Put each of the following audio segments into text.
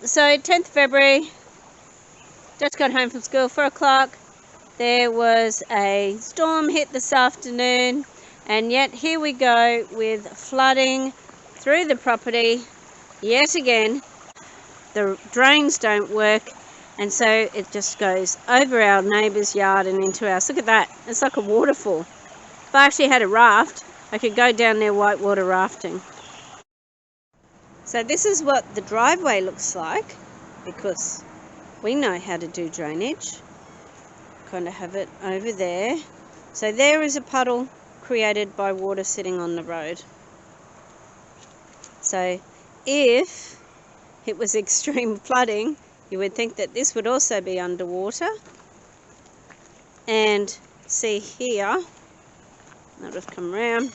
So 10th February, just got home from school, 4 o'clock. There was a storm hit this afternoon, and yet here we go with flooding through the property yet again. The drains don't work, and so it just goes over our neighbour's yard and into ours. Look at that, it's like a waterfall. If I actually had a raft, I could go down there whitewater rafting. So this is what the driveway looks like, because we know how to do drainage. Kind of have it over there. So there is a puddle created by water sitting on the road. So if it was extreme flooding, you would think that this would also be underwater. And see here, I'll just come around.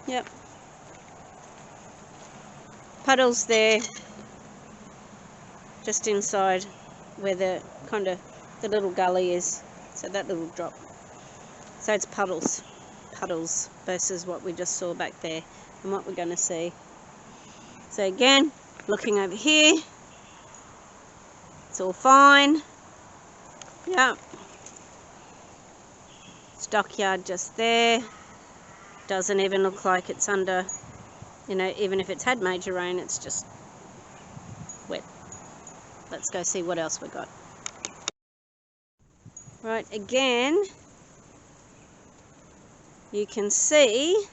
Yep. Puddles there, just inside where the little gully is. So that little drop. So it's puddles versus what we just saw back there and what we're going to see. So again, looking over here, it's all fine. Yep. Stockyard just there. Doesn't even look like it's under, even if it's had major rain, it's just wet. Let's go see what else we got. Right, again, you can see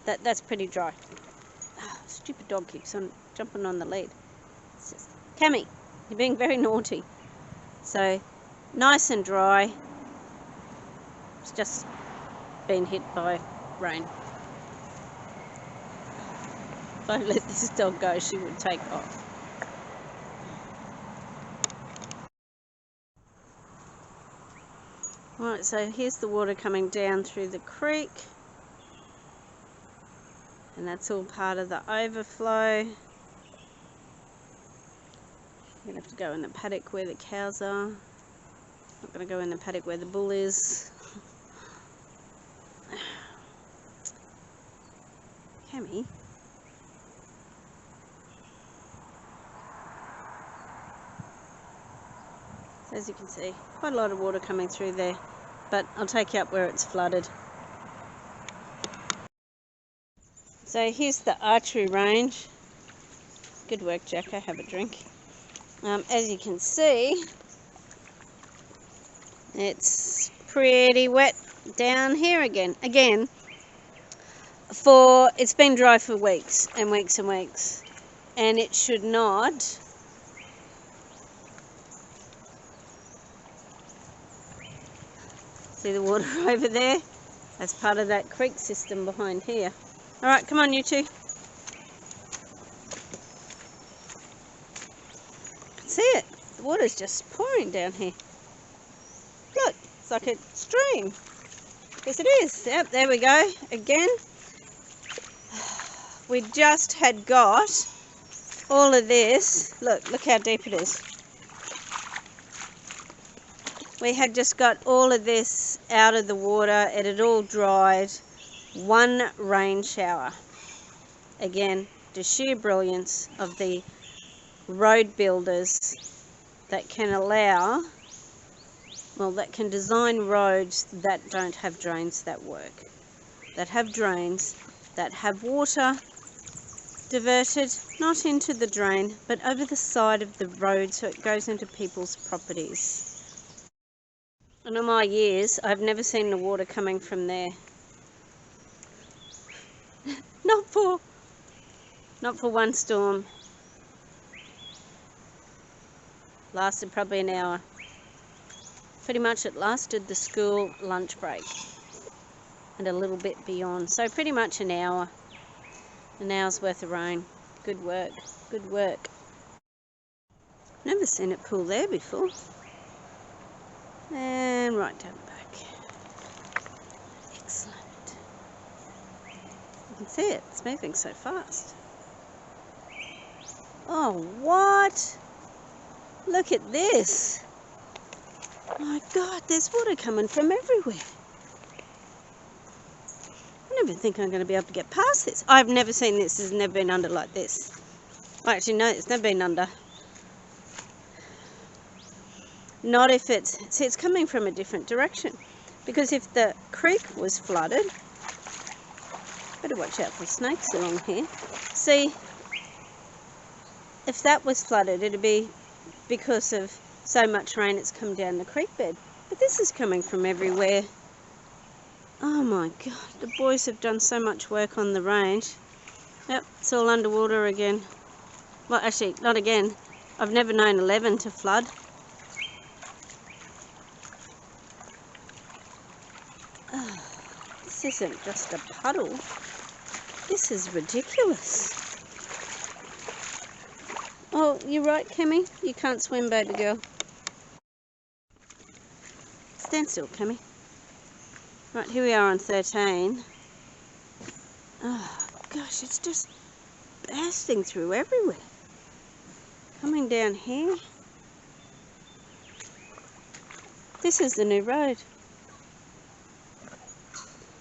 that that's pretty dry. Oh, stupid dog keeps on jumping on the lead. It's just, Cammy, you're being very naughty. So, nice and dry. It's just been hit by rain. If I let this dog go, she would take off. Right, so here's the water coming down through the creek. And that's all part of the overflow. I'm going to have to go in the paddock where the cows are. Not going to go in the paddock where the bull is. Cammy. So as you can see, quite a lot of water coming through there, but I'll take you up where it's flooded. So here's the archery range. Good work, Jacko. Have a drink. As you can see, it's pretty wet down here again. It's been dry for weeks and weeks and weeks, and it should not. See the water over there? That's part of that creek system behind here. All right, come on, you two. See it? The water's just pouring down here. Look, it's like a stream. Yes, it is. Yep, there we go. Again, we just had got all of this. Look how deep it is. We had just got all of this out of the water. It had all dried. One rain shower. Again, the sheer brilliance of the road builders that can that can design roads that don't have drains that work. That have drains, that have water diverted, not into the drain, but over the side of the road so it goes into people's properties. In all my years, I've never seen the water coming from there. Not for one storm. Lasted probably an hour. Pretty much it lasted the school lunch break and a little bit beyond. So pretty much an hour. An hour's worth of rain. Good work. Good work. Never seen it pool there before. And right down the back. Excellent. You can see it. It's moving so fast. Oh, what? Look at this. My God, there's water coming from everywhere. I don't even think I'm going to be able to get past this. I've never seen this. It's never been under like this. Actually, no, it's never been under. Not if it's... See, it's coming from a different direction. Because if the creek was flooded... Better watch out for snakes along here. See, if that was flooded, it'd be because of so much rain it's come down the creek bed. But this is coming from everywhere. Oh my God, the boys have done so much work on the range. Yep, it's all underwater again. Well, actually, not again. I've never known 11 to flood. Oh, this isn't just a puddle. This is ridiculous. Oh, you're right, Kemi. You can't swim, baby girl. Stand still, Kemi. Right, here we are on 13. Oh, gosh, it's just bursting through everywhere. Coming down here. This is the new road.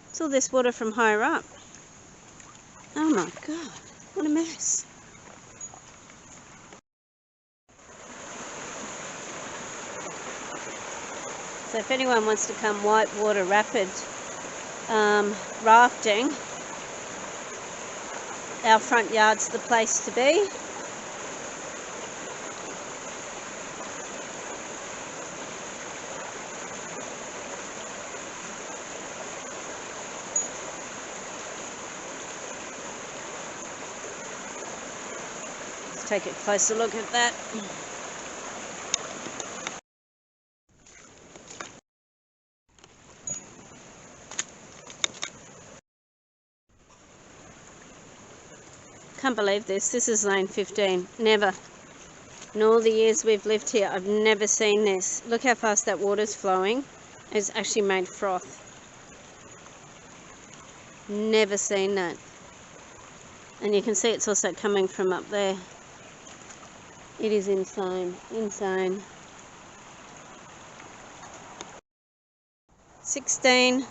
It's all this water from higher up. Oh my God, what a mess. So if anyone wants to come whitewater rapid rafting, our front yard's the place to be. Let's take a closer look at that. Can't believe this. This is lane 15. Never. In all the years we've lived here, I've never seen this. Look how fast that water's flowing. It's actually made froth. Never seen that. And you can see it's also coming from up there. It is insane. Insane. 16.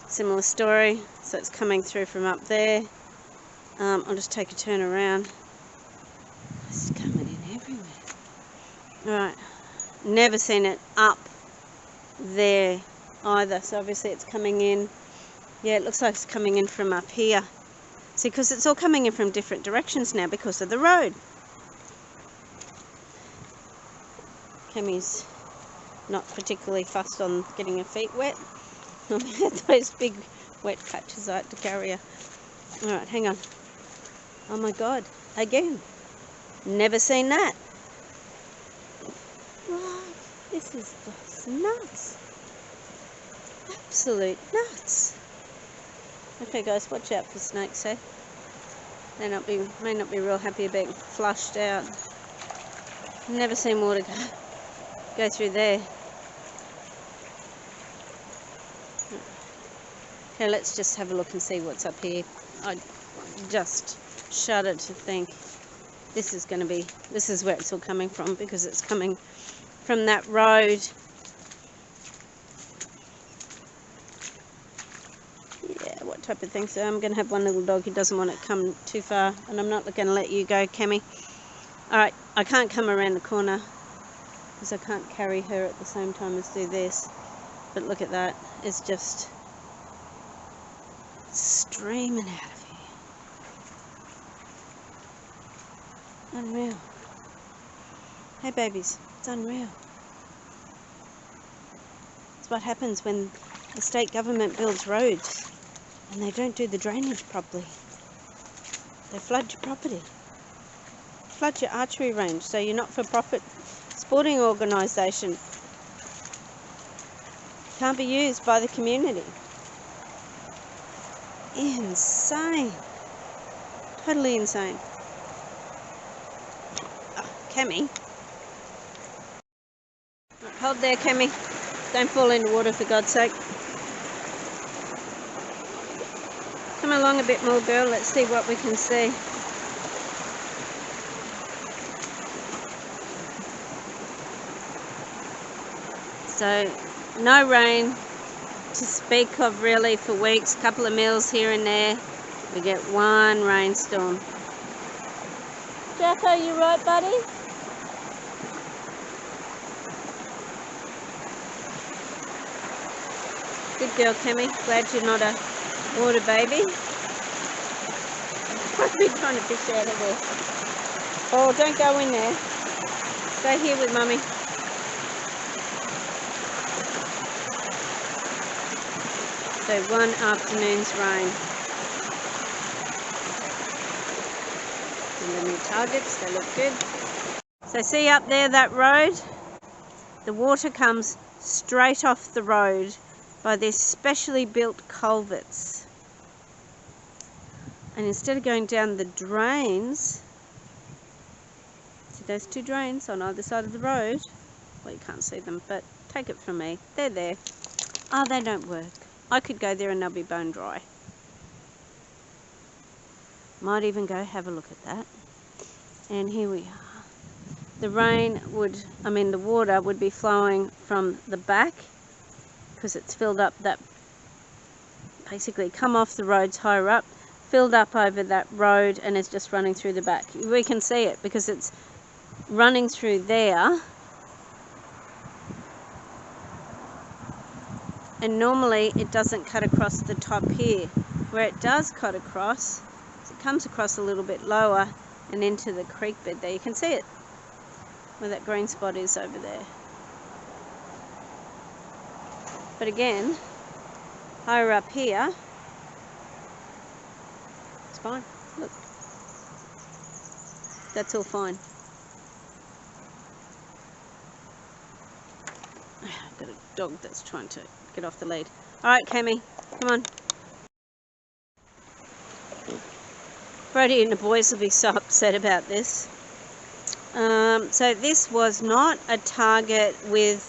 Similar story, so it's coming through from up there. I'll just take a turn around. It's coming in everywhere. Alright, never seen it up there either, so obviously it's coming in. Yeah, it looks like it's coming in from up here. See, because it's all coming in from different directions now because of the road. Kemi's not particularly fussed on getting her feet wet. Those big wet patches I had to carry her. Alright, hang on. Oh my God, again. Never seen that. What? This is just nuts. Absolute nuts. Okay guys, watch out for snakes, eh? May not be real happy about being flushed out. Never seen water go through there. Okay, let's just have a look and see what's up here. I just shudder to think this is where it's all coming from, because it's coming from that road. Yeah, what type of thing? So I'm going to have one little dog who doesn't want to come too far, and I'm not going to let you go, Kemi. Alright, I can't come around the corner because I can't carry her at the same time as do this. But look at that. It's just streaming out of here. Unreal. Hey babies, it's unreal. It's what happens when the state government builds roads and they don't do the drainage properly. They flood your property. Flood your archery range, so your not-for-profit sporting organisation can't be used by the community. Insane. Totally insane. Oh, Kemi. Hold there, Kemi. Don't fall in the water, for God's sake. Come along a bit more, girl. Let's see what we can see. So, no rain, to speak of really for weeks, couple of mils here and there. We get one rainstorm. Jacko, you right, buddy? Good girl, Kemi. Glad you're not a water baby. I've been trying to fish out of there. Oh, don't go in there. Stay here with Mummy. So one afternoon's rain. And the new targets, they look good. So see up there that road? The water comes straight off the road by these specially built culverts. And instead of going down the drains, see those two drains on either side of the road? Well, you can't see them, but take it from me, they're there. Oh, they don't work. I could go there and they'll be bone dry. Might even go have a look at that. And here we are. The the water would be flowing from the back because it's filled up that, basically come off the roads higher up, filled up over that road, and it's just running through the back. We can see it because it's running through there. And normally it doesn't cut across the top here. Where it does cut across, it comes across a little bit lower and into the creek bed there. You can see it where that green spot is over there. But again, higher up here, it's fine. Look, that's all fine. I've got a dog that's trying to get off the lead. All right, Kemi, come on. Brody and the boys will be so upset about this. So this was not a target with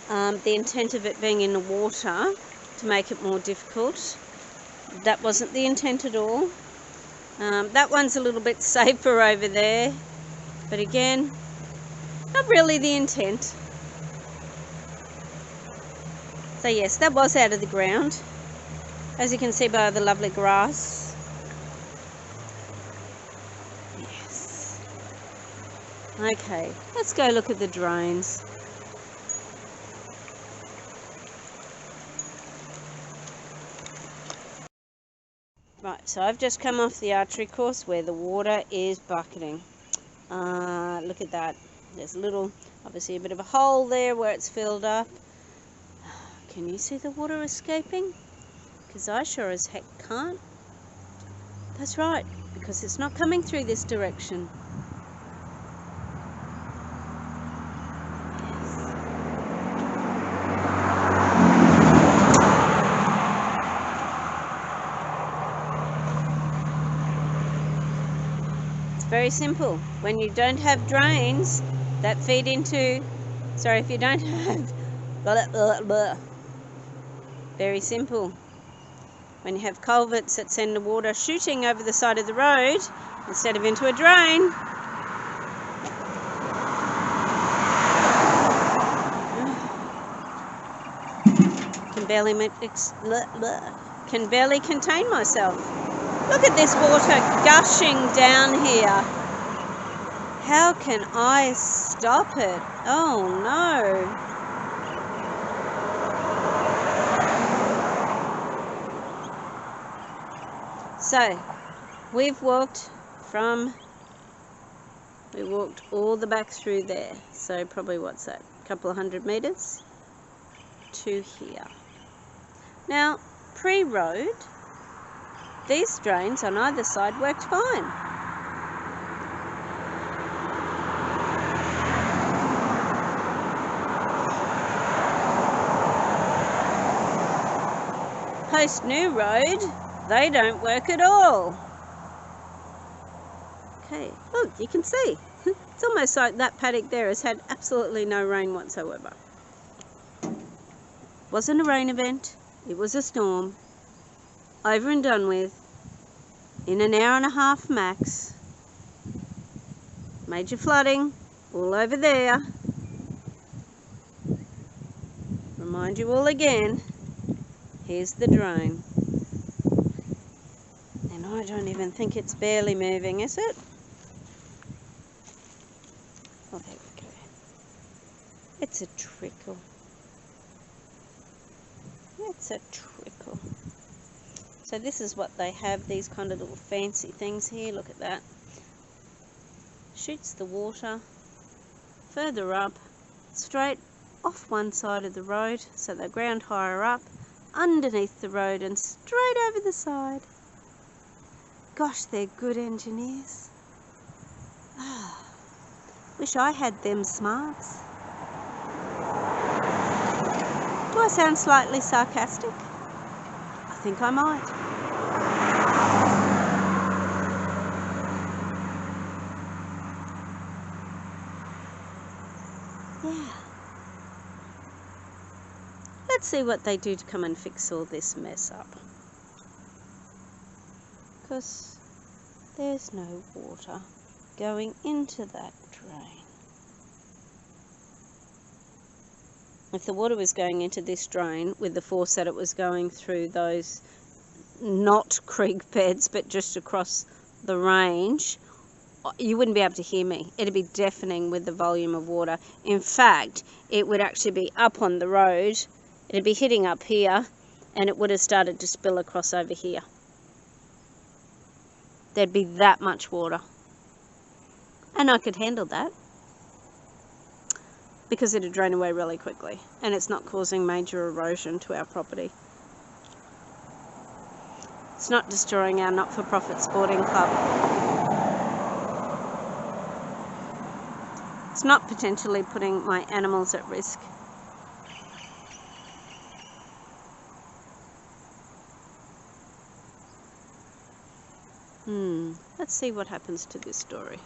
the intent of it being in the water to make it more difficult. That wasn't the intent at all. That one's a little bit safer over there, but again, not really the intent. So yes, that was out of the ground, as you can see by the lovely grass. Yes. Okay, let's go look at the drains. Right, so I've just come off the archery course where the water is bucketing. Look at that. There's obviously a bit of a hole there where it's filled up. Can you see the water escaping? Because I sure as heck can't. That's right, because it's not coming through this direction. Very simple. When you don't have drains that feed into, if you don't have, very simple. When you have culverts that send the water shooting over the side of the road instead of into a drain, can barely contain myself. Look at this water gushing down here. How can I stop it? Oh no. So, we walked all the back through there. So probably, what's that, a couple of 100 meters to here. Now, pre-road, these drains on either side worked fine. Post new road, they don't work at all. Okay, look, you can see. It's almost like that paddock there has had absolutely no rain whatsoever. Wasn't a rain event, it was a storm. Over and done with. In an hour and a half max. Major flooding all over there. Remind you all again, Here's the drone. And I don't even think it's barely moving, is it? Oh, there we go. It's a trickle. It's a trickle. So this is what they have, these kind of little fancy things here. Look at that. Shoots the water further up, straight off one side of the road, so they're ground higher up, underneath the road and straight over the side. Gosh, they're good engineers. Wish I had them smarts. Do I sound slightly sarcastic? I think I might. Yeah. Let's see what they do to come and fix all this mess up. Because there's no water going into that drain. If the water was going into this drain with the force that it was going through those, not creek beds, but just across the range, you wouldn't be able to hear me. It'd be deafening with the volume of water. In fact, it would actually be up on the road. It'd be hitting up here, and it would have started to spill across over here. There'd be that much water. And I could handle that, because it'd drain away really quickly, and it's not causing major erosion to our property. It's not destroying our not-for-profit sporting club. It's not potentially putting my animals at risk. Let's see what happens to this story.